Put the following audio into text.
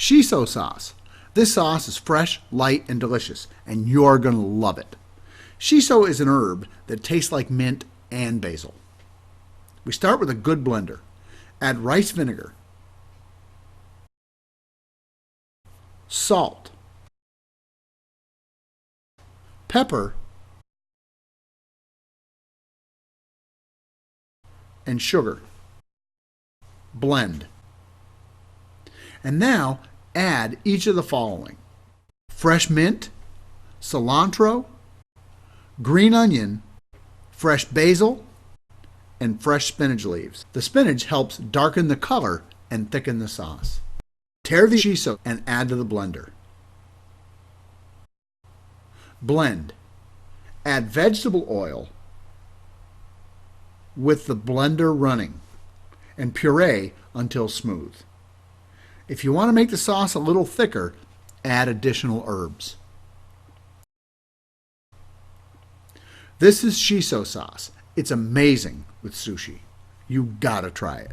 Shiso sauce. This sauce is fresh, light, and delicious, and you're going to love it. Shiso is an herb that tastes like mint and basil. We start with a good blender. Add rice vinegar, salt, pepper, and sugar. Blend. And now add each of the following: fresh mint, cilantro, green onion, fresh basil, and fresh spinach leaves. The spinach helps darken the color and thicken the sauce. Tear the shiso and add to the blender. Blend. Add vegetable oil with the blender running and puree until smooth. If you want to make the sauce a little thicker, add additional herbs. This is shiso sauce. It's amazing with sushi. You gotta try it.